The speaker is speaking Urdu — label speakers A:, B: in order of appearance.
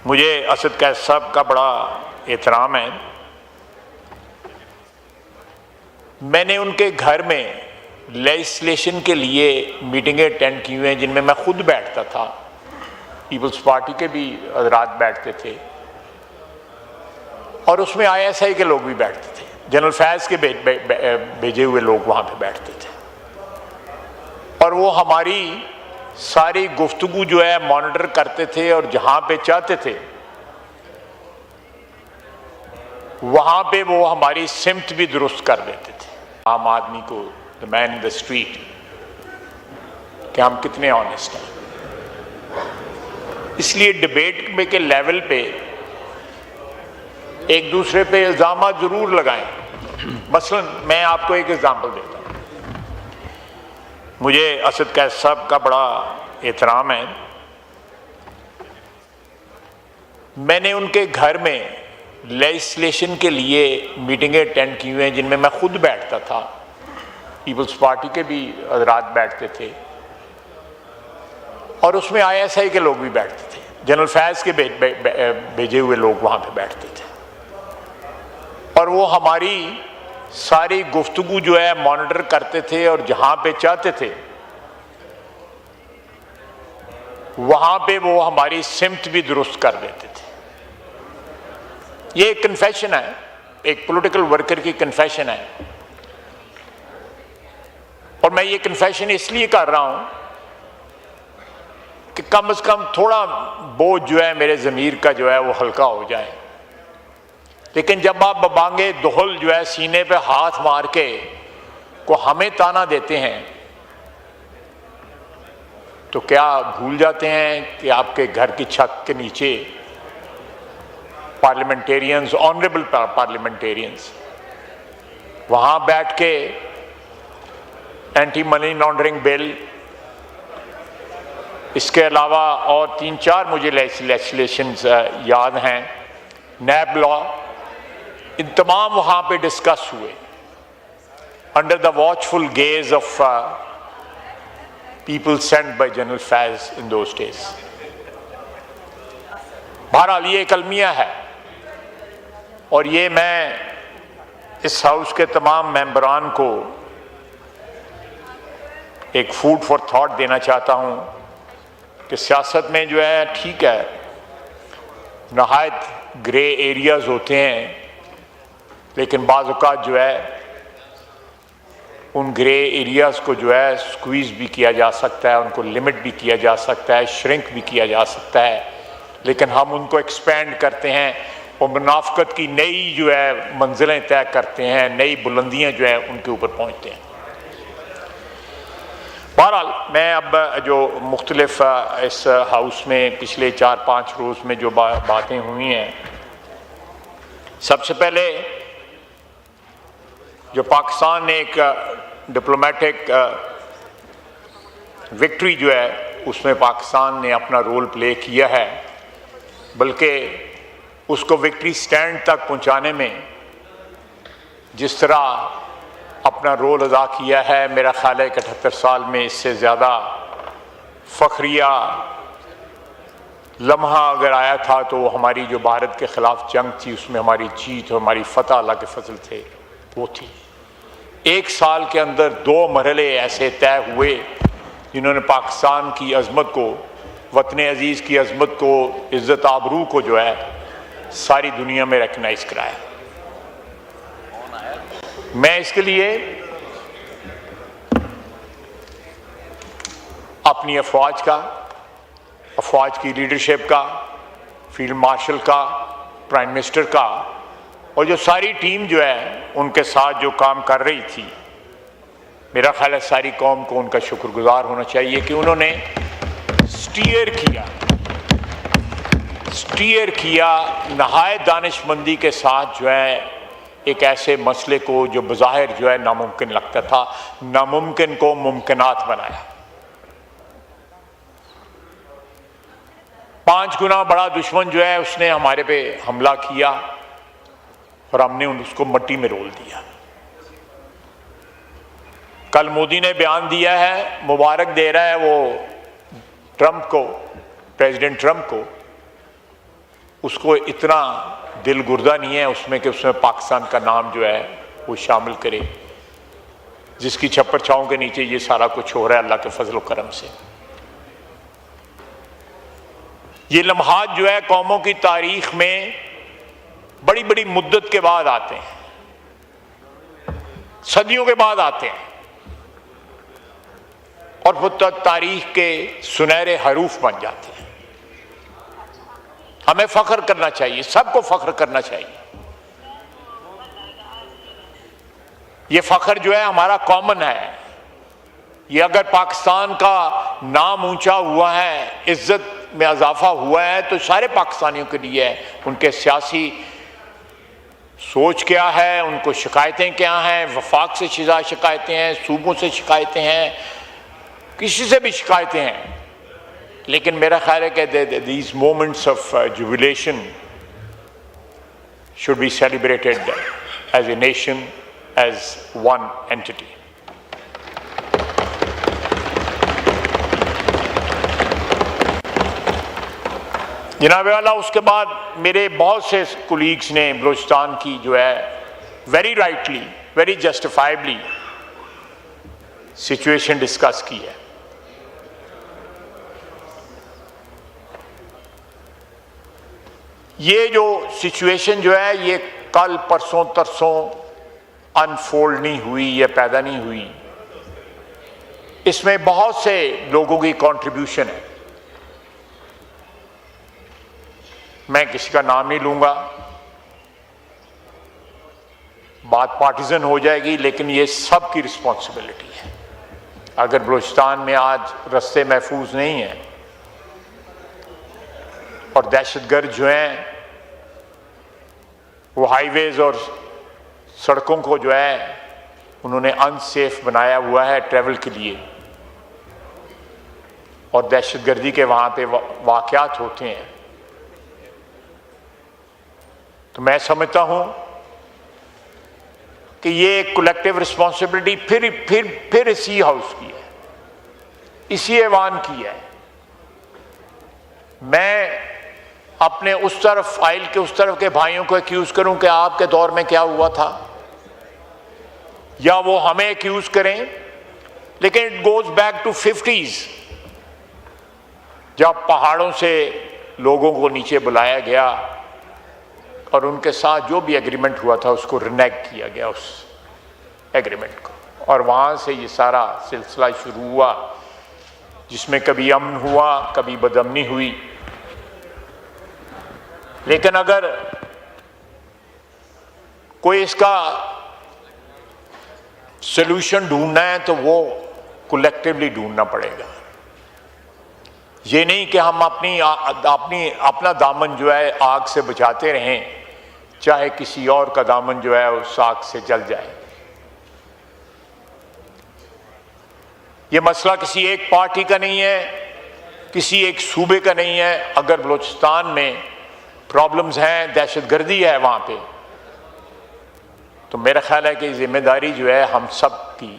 A: مجھے اسد قیس صاحب کا بڑا احترام ہے. میں نے ان کے گھر میں لیجسلیشن کے لیے میٹنگیں اٹینڈ کی ہوئی ہیں جن میں میں خود بیٹھتا تھا، پیپلز پارٹی کے بھی حضرات بیٹھتے تھے، اور اس میں آئی ایس آئی کے لوگ بھی بیٹھتے تھے، جنرل فیض کے بھیجے ہوئے لوگ وہاں پہ بیٹھتے تھے، اور وہ ہماری ساری گفتگو جو ہے مانیٹر کرتے تھے، اور جہاں پہ چاہتے تھے وہاں پہ وہ ہماری سمت بھی درست کر دیتے تھے. عام آدمی کو، the man in the street، کہ ہم کتنے آنیسٹ ہیں. اس لیے ڈبیٹ میں کے لیول پہ ایک دوسرے پہ الزامات ضرور لگائیں. مثلا میں آپ کو ایک ایگزامپل دیتا ہوں. مجھے اسد قیس صاحب کا بڑا احترام ہے. میں نے ان کے گھر میں لیجسلیشن کے لیے میٹنگیں اٹینڈ کی ہوئی ہیں جن میں میں خود بیٹھتا تھا، پیپلز پارٹی کے بھی حضرات بیٹھتے تھے، اور اس میں آئی ایس آئی کے لوگ بھی بیٹھتے تھے، جنرل فیض کے بھیجے ہوئے لوگ وہاں پہ بیٹھتے تھے، اور وہ ہماری ساری گفتگو جو ہے مانیٹر کرتے تھے، اور جہاں پہ چاہتے تھے وہاں پہ وہ ہماری سمت بھی درست کر دیتے تھے. یہ ایک کنفیشن ہے، ایک پولیٹیکل ورکر کی کنفیشن ہے، اور میں یہ کنفیشن اس لیے کر رہا ہوں کہ کم از کم تھوڑا بوجھ جو ہے میرے ضمیر کا جو ہے وہ ہلکا ہو جائے. لیکن جب آپ ببانگے دہل جو ہے سینے پہ ہاتھ مار کے کو ہمیں تانا دیتے ہیں، تو کیا بھول جاتے ہیں کہ آپ کے گھر کی چھت کے نیچے پارلیمنٹیرینز، آنریبل پارلیمنٹیرینز، وہاں بیٹھ کے اینٹی منی لانڈرنگ بل، اس کے علاوہ اور 3-4 مجھے لیجسلیشنز یاد ہیں، نیب لا، ان تمام وہاں پہ ڈسکس ہوئے under the watchful gaze of people sent by General Faiz in those days. بہرحال یہ ایک المیہ ہے، اور یہ میں اس ہاؤس کے تمام ممبران کو ایک فوڈ فار تھاٹ دینا چاہتا ہوں کہ سیاست میں جو ہے ٹھیک ہے نہایت گرے ایریاز ہوتے ہیں، لیکن بعض اوقات جو ہے ان گرے ایریاز کو جو ہے سکویز بھی کیا جا سکتا ہے، ان کو لمٹ بھی کیا جا سکتا ہے، شرنک بھی کیا جا سکتا ہے، لیکن ہم ان کو ایکسپینڈ کرتے ہیں اور منافقت کی نئی جو ہے منزلیں طے کرتے ہیں، نئی بلندیاں جو ہیں ان کے اوپر پہنچتے ہیں. بہرحال میں اب جو مختلف اس ہاؤس میں پچھلے 4-5 روز میں جو باتیں ہوئی ہیں، سب سے پہلے جو پاکستان نے ایک ڈپلومیٹک وکٹری جو ہے اس میں پاکستان نے اپنا رول پلے کیا ہے، بلکہ اس کو وکٹری سٹینڈ تک پہنچانے میں جس طرح اپنا رول ادا کیا ہے، میرا خیال ہے 78 سال میں اس سے زیادہ فخریہ لمحہ اگر آیا تھا تو وہ ہماری جو بھارت کے خلاف جنگ تھی، اس میں ہماری جیت اور ہماری فتح اللہ کے فضل تھے وہ تھی. 1 سال کے اندر 2 مرحلے ایسے طے ہوئے جنہوں نے پاکستان کی عظمت کو، وطن عزیز کی عظمت کو، عزت آبرو کو جو ہے ساری دنیا میں ریکگنائز کرایا. میں اس کے لیے اپنی افواج کی لیڈرشپ کا، فیلڈ مارشل کا، پرائم منسٹر کا، اور جو ساری ٹیم جو ہے ان کے ساتھ جو کام کر رہی تھی، میرا خیال ہے ساری قوم کو ان کا شکر گزار ہونا چاہیے کہ انہوں نے سٹیئر کیا نہایت دانش مندی کے ساتھ جو ہے ایک ایسے مسئلے کو جو بظاہر جو ہے ناممکن لگتا تھا، ناممکن کو ممکنات بنایا. 5 گنا بڑا دشمن جو ہے اس نے ہمارے پہ حملہ کیا اور ہم نے اس کو مٹی میں رول دیا. کل مودی نے بیان دیا ہے، مبارک دے رہا ہے وہ ٹرمپ کو، پریزیڈنٹ ٹرمپ کو، اس کو اتنا دل گردہ نہیں ہے اس میں کہ اس میں پاکستان کا نام جو ہے وہ شامل کرے، جس کی چھپر چھاؤں کے نیچے یہ سارا کچھ ہو رہا ہے اللہ کے فضل و کرم سے۔ یہ لمحات جو ہے قوموں کی تاریخ میں بڑی بڑی مدت کے بعد آتے ہیں، صدیوں کے بعد آتے ہیں، اور وہ تاریخ کے سنہرے حروف بن جاتے ہیں۔ ہمیں فخر کرنا چاہیے، سب کو فخر کرنا چاہیے۔ یہ فخر جو ہے ہمارا کامن ہے۔ یہ اگر پاکستان کا نام اونچا ہوا ہے، عزت میں اضافہ ہوا ہے، تو سارے پاکستانیوں کے لیے ہے۔ ان کے سیاسی سوچ کیا ہے، ان کو شکایتیں کیا ہیں، وفاق سے شکایتیں ہیں، صوبوں سے شکایتیں ہیں، کسی سے بھی شکایتیں ہیں، لیکن میرا خیال ہے کہ these moments of jubilation should be celebrated as a nation, as one entity۔ جناب والا، اس کے بعد میرے بہت سے کولیگز نے بلوچستان کی جو ہے very rightly, very justifiably situation discuss کی ہے۔ یہ جو سچویشن جو ہے یہ کل پرسوں ترسوں انفولڈ نہیں ہوئی، یہ پیدا نہیں ہوئی، اس میں بہت سے لوگوں کی کنٹریبیوشن ہے۔ میں کسی کا نام نہیں لوں گا، بات پارٹیزن ہو جائے گی، لیکن یہ سب کی رسپانسبلٹی ہے۔ اگر بلوچستان میں آج راستے محفوظ نہیں ہیں اور دہشت گرد جو ہیں وہ ہائی ویز اور سڑکوں کو جو ہے انہوں نے ان سیف بنایا ہوا ہے ٹریول کے لیے، اور دہشت گردی کے وہاں پہ واقعات ہوتے ہیں، تو میں سمجھتا ہوں کہ یہ ایک کولیکٹیو رسپانسبلٹی پھر اسی ہاؤس کی ہے، اسی ایوان کی ہے۔ میں اپنے اس طرف فائل کے اس طرف کے بھائیوں کو ایکیوز کروں کہ آپ کے دور میں کیا ہوا تھا، یا وہ ہمیں ایکیوز کریں، لیکن it goes back to 50s، جب پہاڑوں سے لوگوں کو نیچے بلایا گیا اور ان کے ساتھ جو بھی ایگریمنٹ ہوا تھا اس کو رینیگ کیا گیا، اس ایگریمنٹ کو، اور وہاں سے یہ سارا سلسلہ شروع ہوا، جس میں کبھی امن ہوا، کبھی بدامنی ہوئی۔ لیکن اگر کوئی اس کا سلوشن ڈھونڈنا ہے تو وہ کولیکٹیولی ڈھونڈنا پڑے گا۔ یہ نہیں کہ ہم اپنا دامن جو ہے آگ سے بچاتے رہیں، چاہے کسی اور کا دامن جو ہے اس آگ سے جل جائے۔ یہ مسئلہ کسی ایک پارٹی کا نہیں ہے، کسی ایک صوبے کا نہیں ہے۔ اگر بلوچستان میں پرابلمز ہیں، دہشت گردی ہے وہاں پہ، تو میرا خیال ہے کہ ذمہ داری جو ہے ہم سب کی